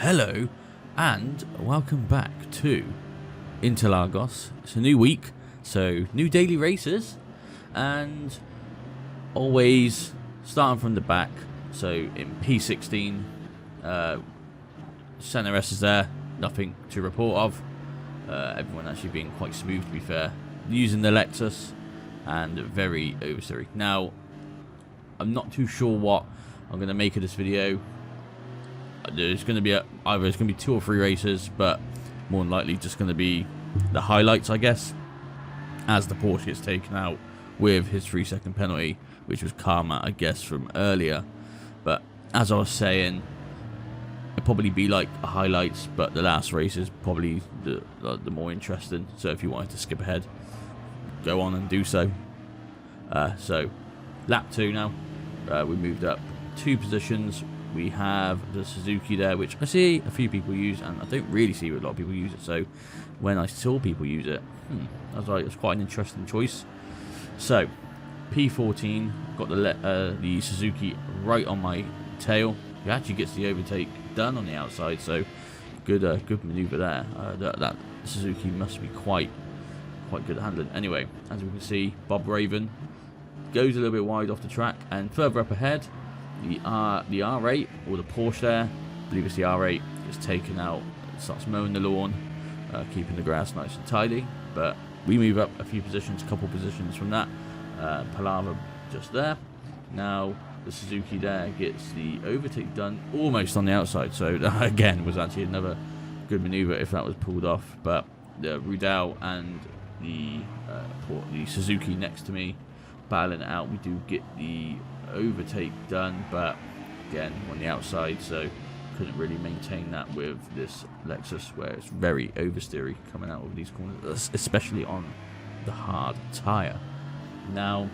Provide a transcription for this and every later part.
Hello and welcome back to Interlagos. It's a new week, so new daily races, and always starting from the back. So in P16, Center S is there, nothing to report of. Everyone actually being quite smooth, to be fair, using the Lexus and very oversteering. Now, I'm not too sure what I'm going to make of this video. There's going to be either it's going to be 2 or 3 races, but more than likely just going to be the highlights, I guess, as the Porsche gets taken out with his 3-second penalty, which was karma, I guess, from earlier. But as I was saying, it'll probably be like highlights, but the last race is probably the more interesting. So if you wanted to skip ahead, go on and do so. So lap 2 now. We moved up 2 positions. We have the Suzuki there, which I see a few people use, and I don't really see a lot of people use it. So when I saw people use it, I was like, it's quite an interesting choice. So P14, got the Suzuki right on my tail. He actually gets the overtake done on the outside, so good maneuver there. That Suzuki must be quite good at handling. Anyway, as we can see, Bob Raven goes a little bit wide off the track, and further up ahead, the R8, or the Porsche there, I believe it's the R8, is taken out, starts mowing the lawn, keeping the grass nice and tidy. But we move up a few positions, a couple positions from that. Palava just there. Now the Suzuki there gets the overtake done almost on the outside, so that again was actually another good maneuver if that was pulled off. But the Rudal and the Suzuki next to me battling it out. We do get the overtake done, but again on the outside, so couldn't really maintain that with this Lexus, where it's very oversteery coming out of these corners, especially on the hard tyre. Now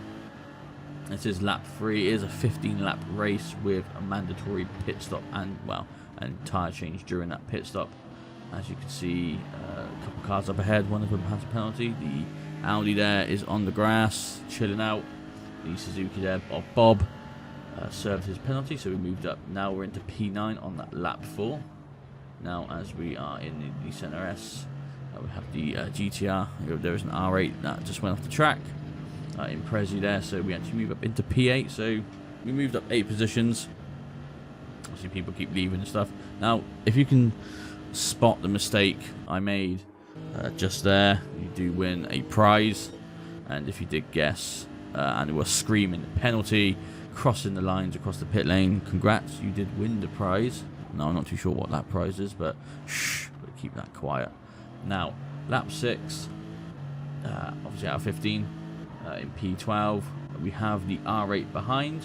this is lap 3. It is a 15-lap race with a mandatory pit stop and tyre change during that pit stop. As you can see, a couple cars up ahead, one of them has a penalty. The Audi there is on the grass chilling out. The Suzuki there of Bob served his penalty, so we moved up. Now we're into P9 on that lap 4. Now as we are in the Center S, we have the GTR. There is an R8 that just went off the track in Prezi there, so we actually move up into P8. So we moved up 8 positions. Obviously people keep leaving and stuff. Now if you can spot the mistake I made just there, you do win a prize. And if you did guess and it was screaming penalty, crossing the lines across the pit lane, congrats, you did win the prize. No, I'm not too sure what that prize is, but shh, keep that quiet. Now lap 6, obviously out of 15, in P12 we have the R8 behind,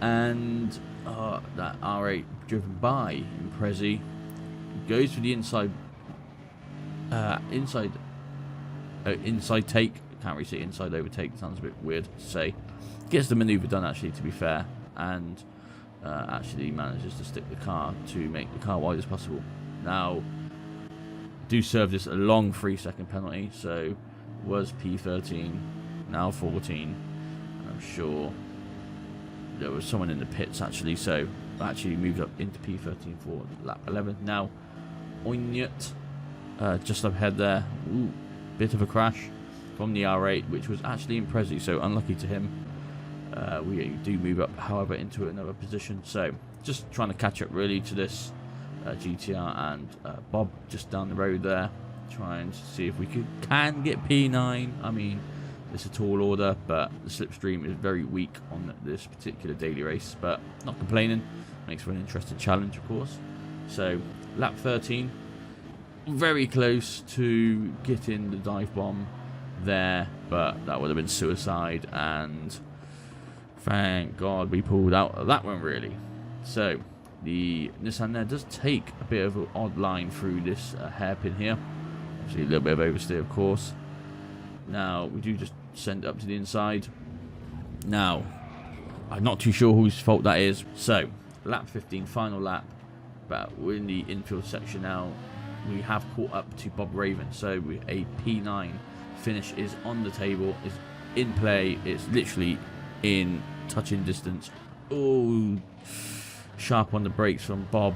and that R8 driven by Imprezi goes for the inside take. Can't really say inside overtake, sounds a bit weird to say. Gets the maneuver done, actually, to be fair, and actually manages to stick the car to make the car wide as possible. Now do serve this a long 3-second penalty, so was P13, now 14. I'm sure there was someone in the pits actually, so actually moved up into P13 for lap 11. Now Onyut just up ahead there. Ooh, bit of a crash from the R8, which was actually in Prezi, so unlucky to him. We do move up, however, into another position. So just trying to catch up really to this GTR and Bob just down the road there, trying to see if we can get P9. I mean, it's a tall order, but the slipstream is very weak on this particular daily race, but not complaining. Makes for an interesting challenge, of course. So lap 13, very close to getting the dive bomb there, but that would have been suicide, and thank God we pulled out of that one, really. So the Nissan there does take a bit of an odd line through this hairpin here. Obviously a little bit of oversteer, of course. Now we do just send it up to the inside. Now I'm not too sure whose fault that is. So lap 15, final lap, but we're in the infield section now. We have caught up to Bob Raven, so a P9 finish is on the table, is in play. It's literally in touching distance. Oh, sharp on the brakes from Bob,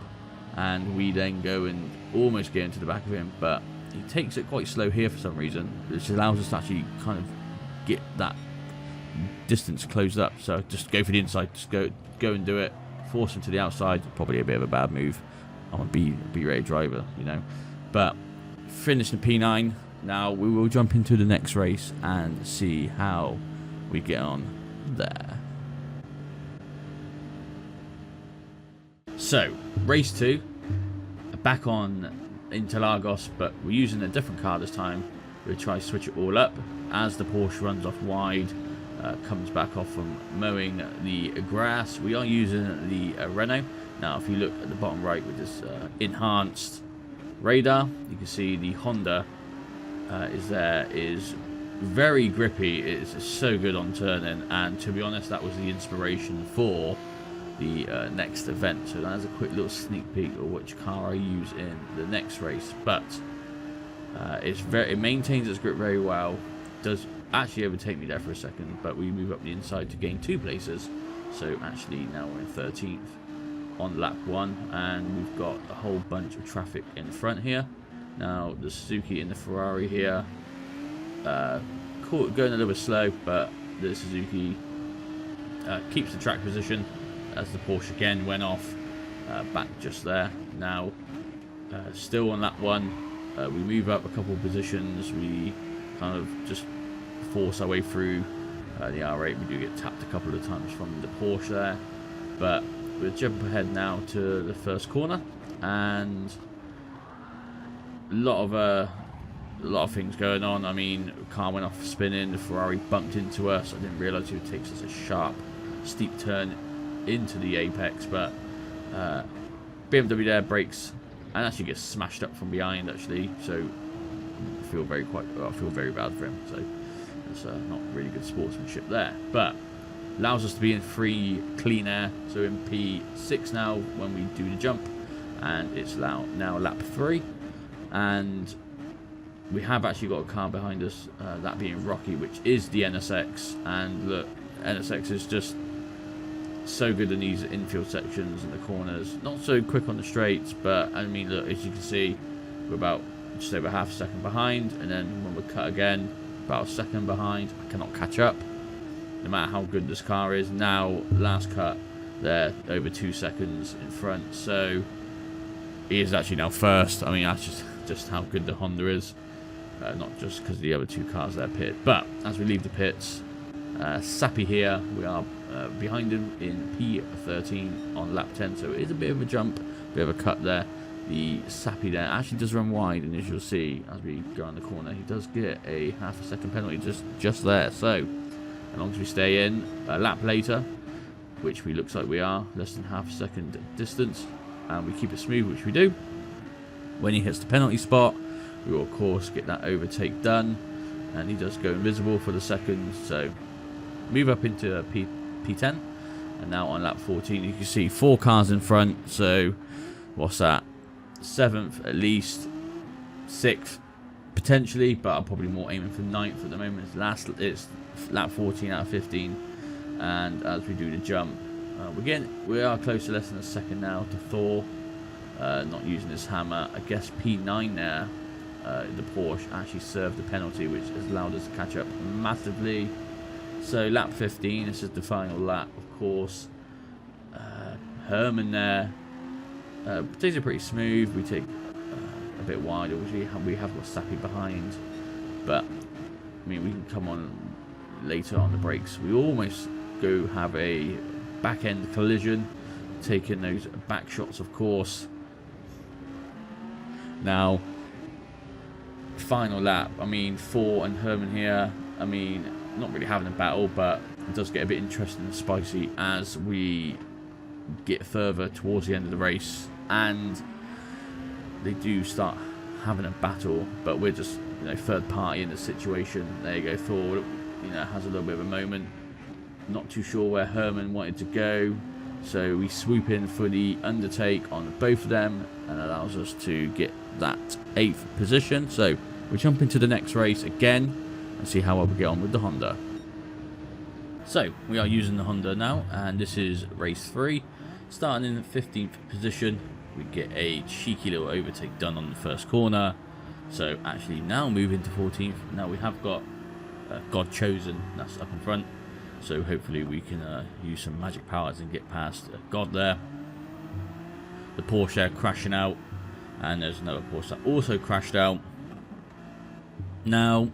and we then go and almost get into the back of him, but he takes it quite slow here for some reason, which allows us to actually kind of get that distance closed up. So just go for the inside, just go and do it, force him to the outside. Probably a bit of a bad move. I'm a B-rated driver, you know, but finish the P9. Now we will jump into the next race and see how we get on there. So race 2, back on Interlagos, but we're using a different car this time. We'll try to switch it all up as the Porsche runs off wide, comes back off from mowing the grass. We are using the Renault. Now if you look at the bottom right with this enhanced radar, you can see the Honda is very grippy. It's so good on turning, and to be honest, that was the inspiration for the next event. So that's a quick little sneak peek of which car I use in the next race. But it maintains its grip very well. Does actually overtake me there for a second, but we move up the inside to gain 2 places. So actually now we're in 13th on lap 1, and we've got a whole bunch of traffic in front here. Now the Suzuki and the Ferrari here going a little bit slow, but the Suzuki keeps the track position as the Porsche again went off back just there. Now still on lap 1, we move up a couple of positions. We kind of just force our way through the R8. We do get tapped a couple of times from the Porsche there, but we'll jump ahead now to the first corner, and a lot of things going on. I mean, the car went off spinning, the Ferrari bumped into us. I didn't realise it would take such a sharp, steep turn into the apex, but BMW there brakes and actually gets smashed up from behind actually. So I feel very bad for him. So it's not really good sportsmanship there, but allows us to be in free clean air. So in P6 now when we do the jump, and it's now lap 3, and we have actually got a car behind us, that being Rocky, which is the NSX. And look, NSX is just so good in these infield sections and the corners. Not so quick on the straights, but I mean, look, as you can see, we're about just over half a second behind, and then when we cut again, about a second behind. I cannot catch up, no matter how good this car is. Now, last cut, they're over 2 seconds in front, so he is actually now first. I mean, that's just how good the Honda is. Not just because the other 2 cars there pit, but as we leave the pits, Sappy here, we are behind him in P13 on lap 10, so it is a bit of a jump, bit of a cut there. The Sappy there actually does run wide, and as you'll see as we go around the corner, he does get a half a second penalty just there. So as long as we stay in a lap later, which we looks like we are, less than half a second distance, and we keep it smooth, which we do, when he hits the penalty spot, we will of course get that overtake done, and he does go invisible for the second. So move up into P10, and now on lap 14 you can see 4 cars in front. So what's that, 7th at least, 6th potentially, but I'm probably more aiming for 9th at the moment. It's lap 14 out of 15, and as we do the jump, we are close to less than a second now to Thor not using his hammer. I guess P9 there, the Porsche actually served the penalty, which has allowed us to catch up massively. So lap 15, this is the final lap, of course. Herman there takes it pretty smooth. We take a bit wider, which we have got Sappy behind, but I mean, we can come on later on the brakes. We almost go have a back end collision, taking those back shots, of course. Now, final lap, I mean, Thor and Herman here, I mean, not really having a battle, but it does get a bit interesting and spicy as we get further towards the end of the race, and they do start having a battle, but we're just, third party in the situation. There you go, Thor, has a little bit of a moment, not too sure where Herman wanted to go, so we swoop in for the undertake on both of them, and allows us to get that 8th position. So we jump into the next race again and see how well we get on with the Honda. So we are using the Honda now, and this is race 3, starting in the 15th position. we get a cheeky little overtake done on the first corner. So actually now moving to 14th. Now we have got God Chosen, that's up in front. So hopefully we can use some magic powers and get past God there. The Porsche crashing out. And there's another Porsche that also crashed out. Now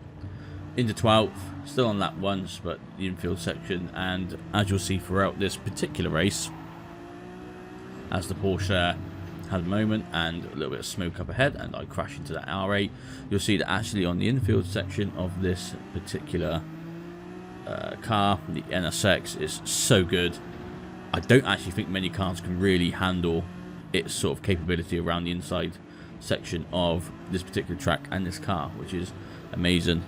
into 12th, still on lap once, but the infield section. And as you'll see throughout this particular race, as the Porsche had a moment and a little bit of smoke up ahead, and I crash into that R8, you'll see that actually on the infield section of this particular car, the NSX is so good. I don't actually think many cars can really handle its sort of capability around the inside section of this particular track and this car, which is amazing.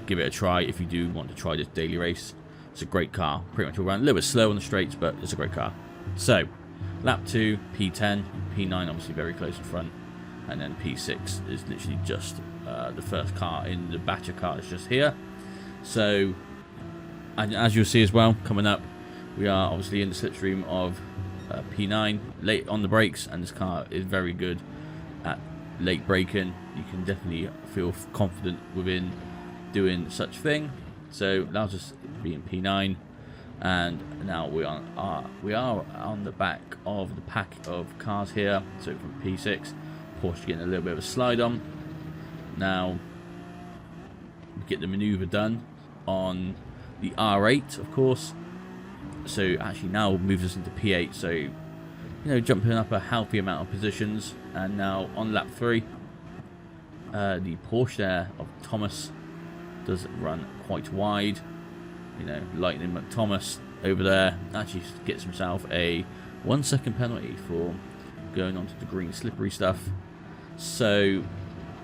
Give it a try if you do want to try this daily race. It's a great car, pretty much all around. A little bit slow on the straights, but it's a great car. So lap 2, P10, P9 obviously very close in front, and then P6 is literally just the first car in the batch of cars just here. So, and as you'll see as well, coming up, we are obviously in the slipstream of P9, late on the brakes, and this car is very good at late braking. You can definitely feel confident within doing such thing. So allows us to be in P9. And now we are on the back of the pack of cars here. So from P6, Porsche getting a little bit of a slide on. Now we get the maneuver done on the R8, of course. So actually now moves us into P8. So, you know, jumping up a healthy amount of positions. And now on lap 3, the Porsche there of Thomas does run quite wide. You know, Lightning McThomas over there actually gets himself a 1 second penalty for going onto the green slippery stuff. So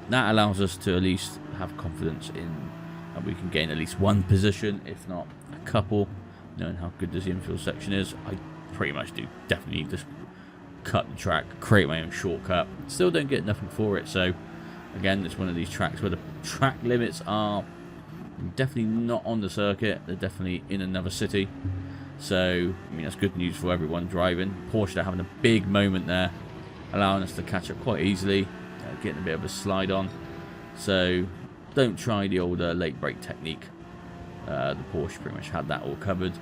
that allows us to at least have confidence in that we can gain at least one position, if not a couple, knowing how good this infield section is. I pretty much do definitely just cut the track, create my own shortcut. Still don't get nothing for it. So again, it's one of these tracks where the track limits are definitely not on the circuit. They're definitely in another city. So, I mean, that's good news for everyone driving. Porsche, they're having a big moment there, allowing us to catch up quite easily, getting a bit of a slide on. So, don't try the old late brake technique. The Porsche pretty much had that all covered.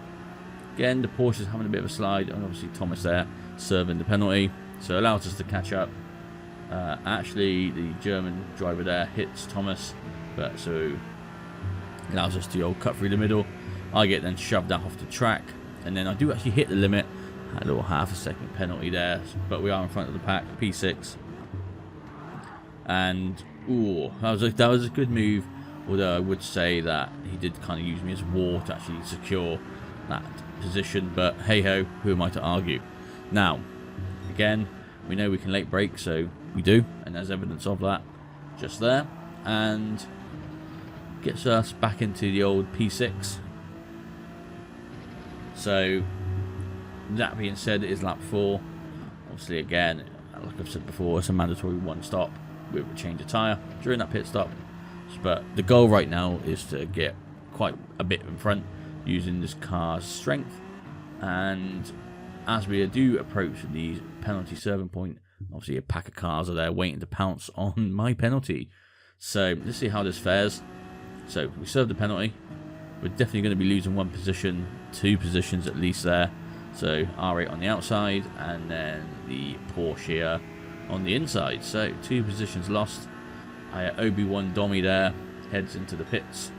Again, the Porsche's having a bit of a slide, and obviously Thomas there serving the penalty. So, allows us to catch up. Actually, the German driver there hits Thomas, but so allows us to go cut through the middle. I get then shoved out off the track, and then I do actually hit the limit. Had a little half a second penalty there, but we are in front of the pack, P6. And ooh, that was a good move. Although I would say that he did kind of use me as a wall to actually secure that position. But hey ho, who am I to argue? Now, again, we know we can late brake, so we do, and there's evidence of that just there. And gets us back into the old P6. So that being said, it is lap 4. Obviously, again, like I've said before, it's a mandatory 1 stop with a change of tyre during that pit stop. But the goal right now is to get quite a bit in front using this car's strength. And as we do approach the penalty serving point, obviously a pack of cars are there waiting to pounce on my penalty. So let's see how this fares. So we serve the penalty. We're definitely going to be losing 1 position, 2 positions at least there. So R8 on the outside, and then the Porsche here on the inside. So 2 positions lost. Obi-Wan Domi there heads into the pits.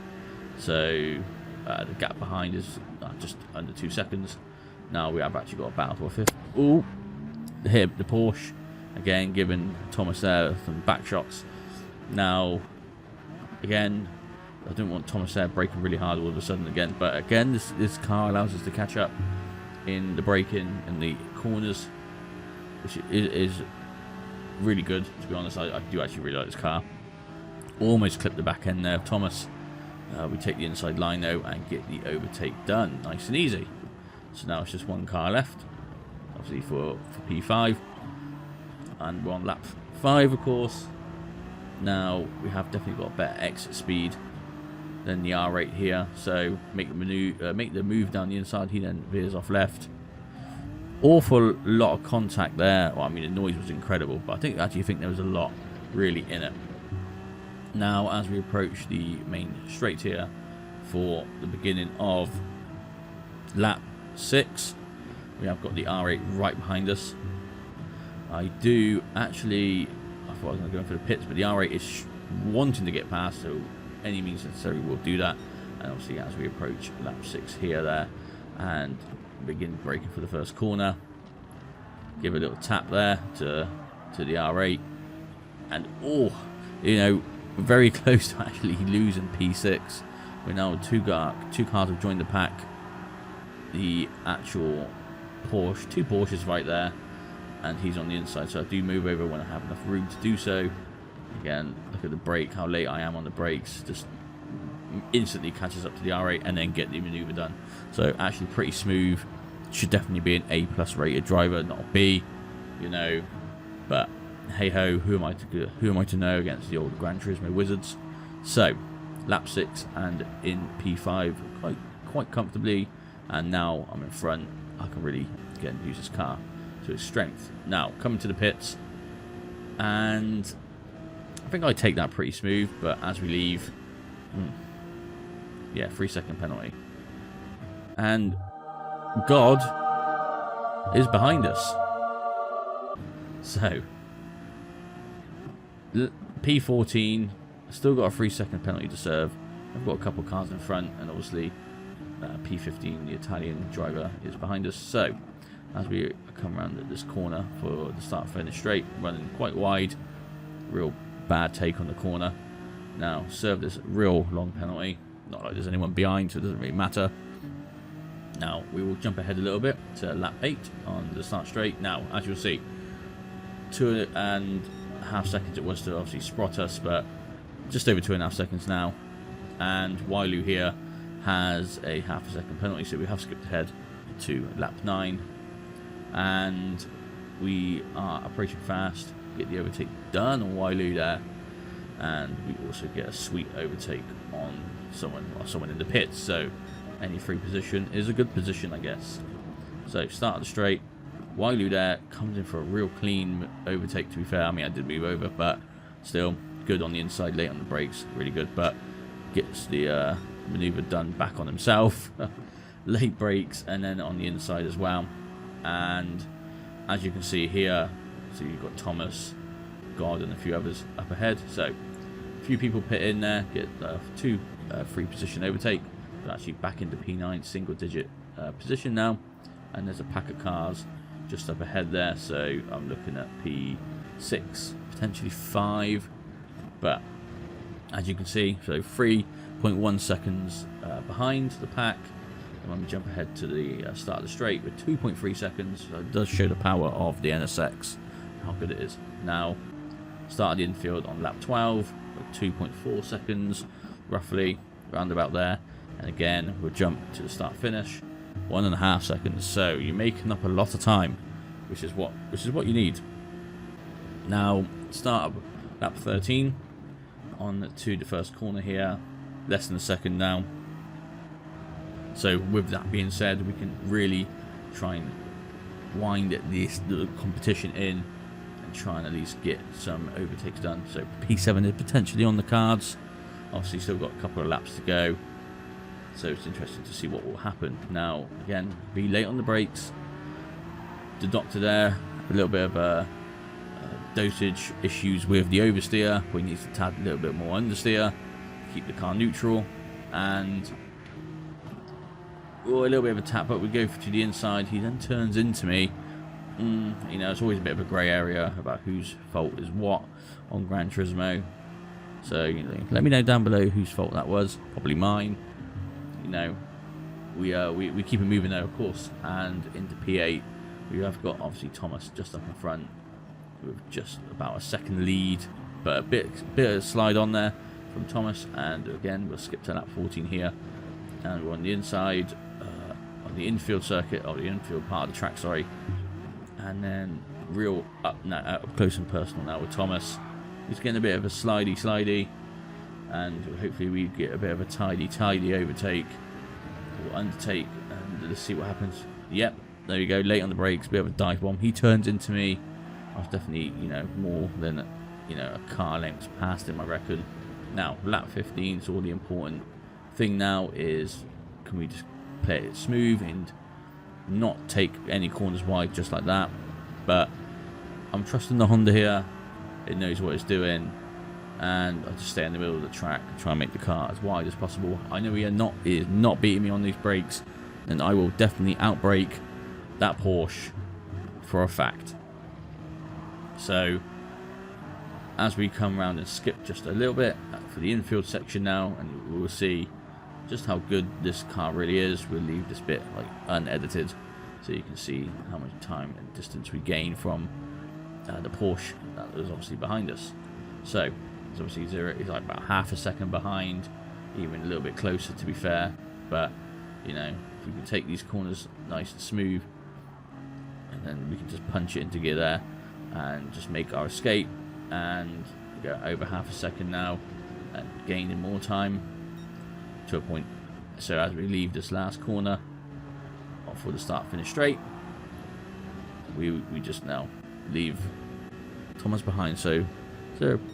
So the gap behind is just under 2 seconds. Now we have actually got a battle for a 5th. Ooh, hit the Porsche again, giving Thomas there some back shots. Now again, I don't want Thomas there braking really hard all of a sudden again. But again, this car allows us to catch up in the braking and the corners, which is really good, to be honest. I do actually really like this car. Almost clipped the back end there of Thomas. We take the inside line though and get the overtake done. Nice and easy. So now it's just 1 car left, obviously for P5. And we're on lap 5, of course. Now we have definitely got better exit speed than the R8 here, so make the move down the inside. He then veers off left, awful lot of contact there. Well, I mean, the noise was incredible, but I actually think there was a lot really in it. Now, as we approach the main straight here for the beginning of lap 6, we have got the R8 right behind us. I do actually, I thought I was going to go in for the pits, but the R8 is wanting to get past, so any means necessary will do that. And obviously, as we approach lap 6 here, there, and begin braking for the first corner, give a little tap there to the R8, and very close to actually losing P6. We're now two cars have joined the pack. The actual Porsche, 2 Porsches right there, and he's on the inside, so I do move over when I have enough room to do so. Again, look at the brake, how late I am on the brakes, just instantly catches up to the R8 and then get the maneuver done. So actually pretty smooth. Should definitely be an A+ rated driver, not a B, but hey ho, who am I to know against the old Gran Turismo wizards? So lap 6 and in P5 quite comfortably, and now I'm in front. I can really again use this car to its strength. Now coming to the pits, and I think I take that pretty smooth, but as we leave, yeah, 3-second penalty, and God is behind us. So P14, still got a 3-second penalty to serve. I've got a couple of cars in front, and obviously P15, the Italian driver, is behind us. So as we come around this corner for the start finish straight, running quite wide, real bad take on the corner. Now serve this real long penalty, not like there's anyone behind, so it doesn't really matter. Now we will jump ahead a little bit to lap 8 on the start straight. Now, as you'll see, 2.5 seconds it was to obviously spot us, but just over 2.5 seconds now. And Wailu here has a ½ second penalty, so we have skipped ahead to lap 9. And we are approaching fast, get the overtake done on Wailu there. And we also get a sweet overtake on someone in the pits. So any free position is a good position, I guess. So start of the straight, Wailu there comes in for a real clean overtake, to be fair. I mean, I did move over, but still good on the inside, late on the brakes, really good, but gets the maneuver done back on himself. Late brakes, and then on the inside as well. And as you can see here, so you've got Thomas, God, and a few others up ahead. So a few people pit in there, get 2 free position overtake. They're actually back into P9, single digit position now, and there's a pack of cars just up ahead there, so I'm looking at P6, potentially 5, but as you can see, so 3.1 seconds behind the pack. And when we jump ahead to the start of the straight with 2.3 seconds, so it does show the power of the NSX, how good it is. Now start of the infield on lap 12 with 2.4 seconds roughly, round about there. And again, we'll jump to the start finish, 1.5 seconds. So you're making up a lot of time, which is what you need. Now start of lap 13 on to the first corner here, less than a second now. So with that being said, we can really try and wind the competition in and try and at least get some overtakes done. So P7 is potentially on the cards. Obviously still got a couple of laps to go, so it's interesting to see what will happen. Now again, be late on the brakes. The doctor there, a little bit of dosage issues with the oversteer. We need to tad a little bit more understeer, keep the car neutral, and a little bit of a tap, but we go to the inside. He then turns into me. It's always a bit of a grey area about whose fault is what on Gran Turismo. So let me know down below whose fault that was. Probably mine. We keep it moving there, of course. And into P8, we have got obviously Thomas just up in front with just about a second lead, but a bit of slide on there from Thomas. And again, we'll skip to lap 14 here, and we're on the inside. On the infield circuit, or the infield part of the track, sorry, and then real up close and personal now with Thomas. He's getting a bit of a slidey, and hopefully we get a bit of a tidy overtake or undertake, and let's see what happens. Yep, there you go, late on the brakes, bit of a dive bomb. He turns into me. I was definitely, you know, more than, you know, a car length past him, I reckon. Now, lap 15 is all the important thing now is, can we just play it smooth and not take any corners wide just like that? But I'm trusting the Honda here. It knows what it's doing. And I just stay in the middle of the track and try and make the car as wide as possible. I know he is not beating me on these brakes, and I will definitely outbrake that Porsche for a fact. So as we come around and skip just a little bit for the infield section now, and we'll see just how good this car really is. We'll leave this bit like unedited so you can see how much time and distance we gain from the Porsche that was obviously behind us. So it's obviously zero. He's like about half a second behind, even a little bit closer to be fair. But you know, if we can take these corners nice and smooth, and then we can just punch it into gear there and just make our escape, and go over half a second now and gaining more time to a point. So as we leave this last corner off with the start finish straight, we just now leave Thomas behind. So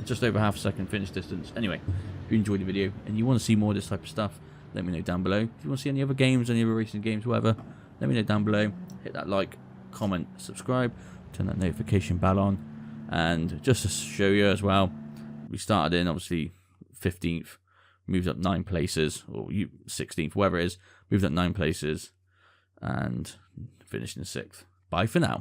just over half a second finish distance. Anyway, if you enjoyed the video and you want to see more of this type of stuff, let me know down below. If you want to see any other games, any other racing games, whatever, let me know down below. Hit that like, comment, subscribe, turn that notification bell on. And just to show you as well, we started in obviously 15th, moved up 9 places, or 16th, whatever it is, moved up 9 places, and finished in 6th. Bye for now.